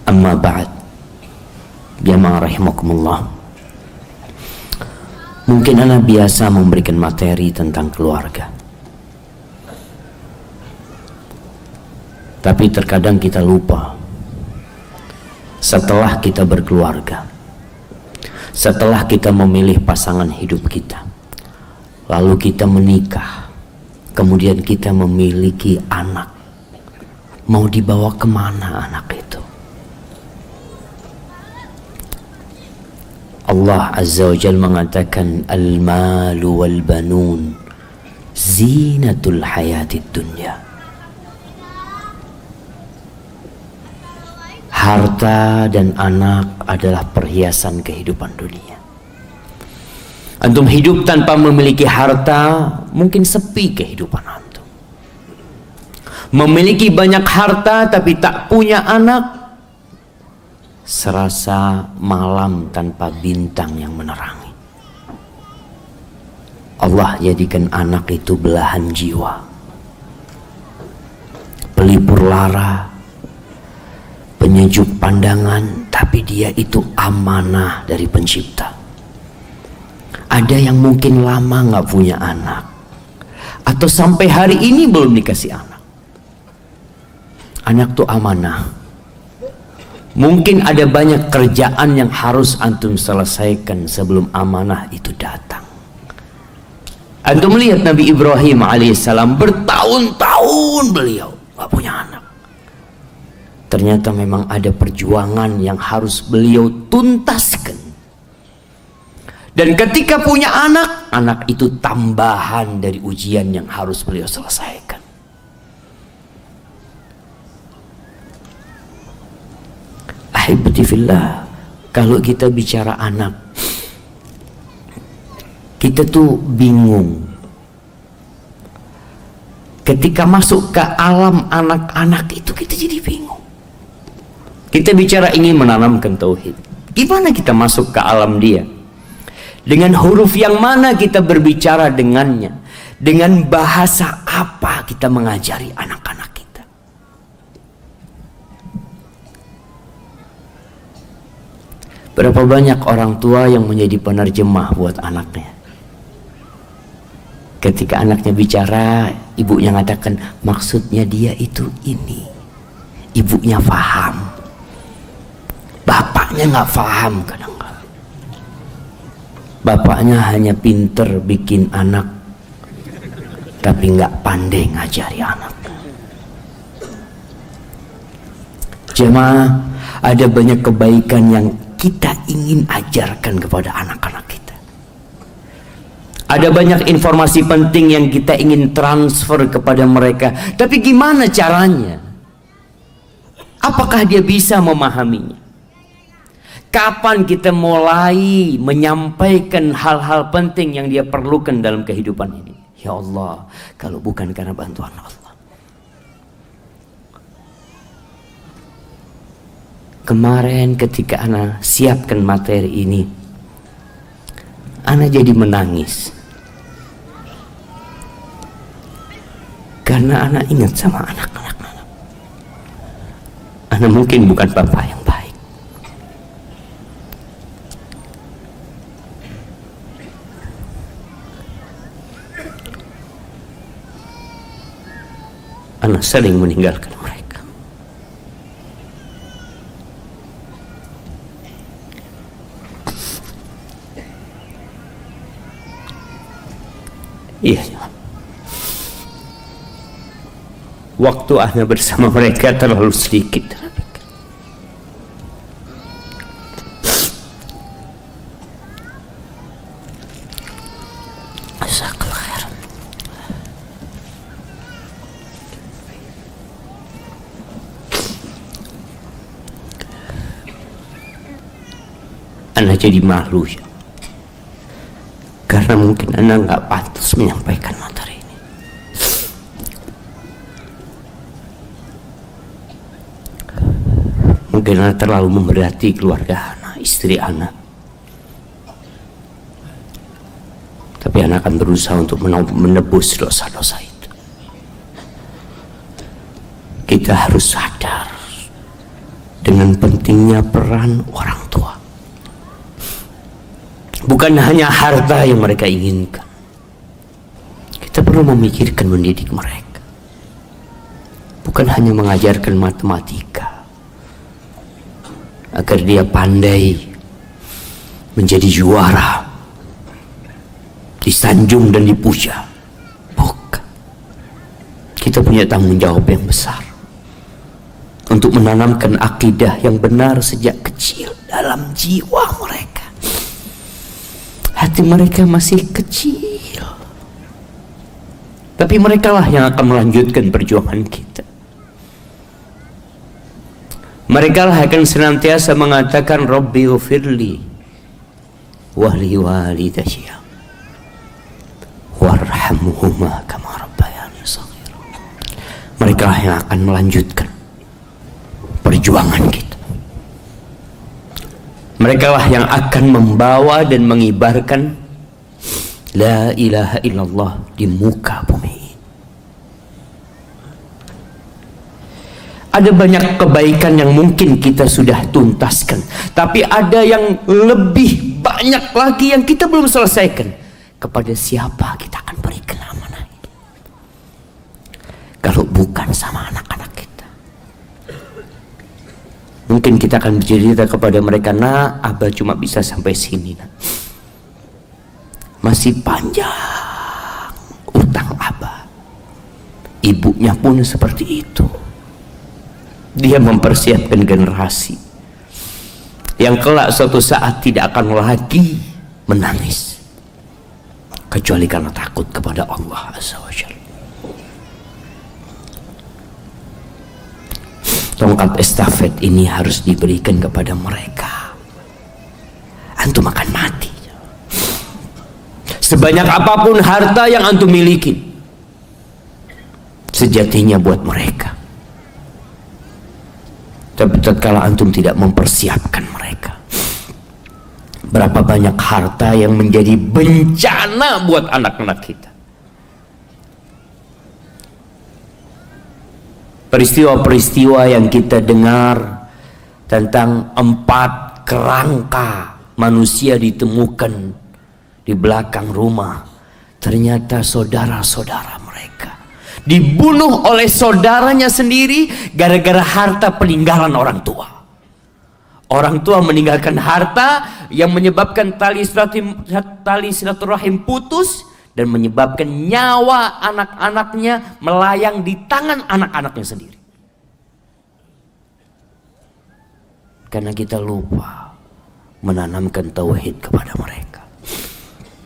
Amma ba'd. Jamaah rahimakumullah. Mungkin ana biasa memberikan materi tentang keluarga, tapi terkadang kita lupa, setelah kita berkeluarga, setelah kita memilih pasangan hidup kita, lalu kita menikah, kemudian kita memiliki anak, mau dibawa kemana anak itu? Allah Azza wa Jalla mengatakan al-malu wal banun zinatul hayatid dunya. Harta dan anak adalah perhiasan kehidupan dunia. Antum hidup tanpa memiliki harta, mungkin sepi kehidupan antum. Memiliki banyak harta tapi tak punya anak, serasa malam tanpa bintang yang menerangi. Allah jadikan anak itu belahan jiwa, pelipur lara, penyejuk pandangan, tapi dia itu amanah dari pencipta. Ada yang mungkin lama nggak punya anak, atau sampai hari ini belum dikasih anak. Anak tuh amanah. Mungkin ada banyak kerjaan yang harus antum selesaikan sebelum amanah itu datang. Antum lihat Nabi Ibrahim alaihissalam, bertahun-tahun beliau gak punya anak. Ternyata memang ada perjuangan yang harus beliau tuntaskan. Dan ketika punya anak, anak itu tambahan dari ujian yang harus beliau selesaikan. Ahibati fillah, kalau kita bicara anak, kita tuh bingung. Ketika masuk ke alam anak-anak itu kita jadi bingung. Kita bicara ingin menanamkan tauhid, gimana kita masuk ke alam dia? Dengan huruf yang mana kita berbicara dengannya? Dengan bahasa apa kita mengajari anak-anak kita? Berapa banyak orang tua yang menjadi penerjemah buat anaknya. Ketika anaknya bicara, ibunya mengatakan maksudnya dia itu ini. Ibunya paham, bapaknya nggak paham kadang-kadang. Bapaknya hanya pinter bikin anak, tapi nggak pandai ngajari anak. Jemaah, ada banyak kebaikan yang kita ingin ajarkan kepada anak-anak kita. Ada banyak informasi penting yang kita ingin transfer kepada mereka, tapi gimana caranya? Apakah dia bisa memahaminya? Kapan kita mulai menyampaikan hal-hal penting yang dia perlukan dalam kehidupan ini? Ya Allah, kalau bukan karena bantuan Allah. Kemarin ketika ana siapkan materi ini, ana jadi menangis. Karena ana ingat sama anak-anak. Ana mungkin bukan bapak yang baik. Ana sering meninggalkan mereka. Iya, waktu ana bersama mereka terlalu sedikit. Ana jadi malu ya, karena mungkin ana nggak pantas menyampaikan materi ini. Mungkin ana terlalu memberati keluarga ana, istri ana. Tapi ana akan berusaha untuk menebus dosa-dosa itu. Kita harus sadar, dengan dengan pentingnya peran orang tua. Bukan hanya harta yang mereka inginkan, kita perlu memikirkan mendidik mereka. Bukan hanya mengajarkan matematika agar dia pandai menjadi juara, disanjung dan dipuja. Bukan. Kita punya tanggung jawab yang besar untuk menanamkan akidah yang benar sejak kecil dalam jiwa mereka. Hati mereka masih kecil, tapi merekalah yang akan melanjutkan perjuangan kita. Mereka lah akan senantiasa mengatakan Rabbi ufirli wali walidayya warhamhuma kama rabbayani shaghira. Mereka lah yang akan melanjutkan perjuangan kita. Mereka lah yang akan membawa dan mengibarkan la ilaha illallah di muka bumi. Ada banyak kebaikan yang mungkin kita sudah tuntaskan, tapi ada yang lebih banyak lagi yang kita belum selesaikan. Kepada siapa kita akan berikan amanah itu? Kalau bukan sama anak-anak kita. Mungkin kita akan bercerita kepada mereka, nah abah cuma bisa sampai sini, nah. Masih panjang utang abah. Ibunya pun seperti itu. Dia mempersiapkan generasi yang kelak suatu saat tidak akan lagi menangis kecuali karena takut kepada Allah Azza wa Jalla. Tongkat estafet ini harus diberikan kepada mereka. Antum akan mati. Sebanyak apapun harta yang antum miliki, sejatinya buat mereka. Tapi tatkala antum tidak mempersiapkan mereka, berapa banyak harta yang menjadi bencana buat anak-anak kita. Peristiwa-peristiwa yang kita dengar tentang 4 kerangka manusia ditemukan di belakang rumah, ternyata saudara-saudara mereka dibunuh oleh saudaranya sendiri gara-gara harta peninggalan orang tua. Orang tua meninggalkan harta yang menyebabkan tali silaturahim putus dan menyebabkan nyawa anak-anaknya melayang di tangan anak-anaknya sendiri. Karena kita lupa menanamkan tauhid kepada mereka.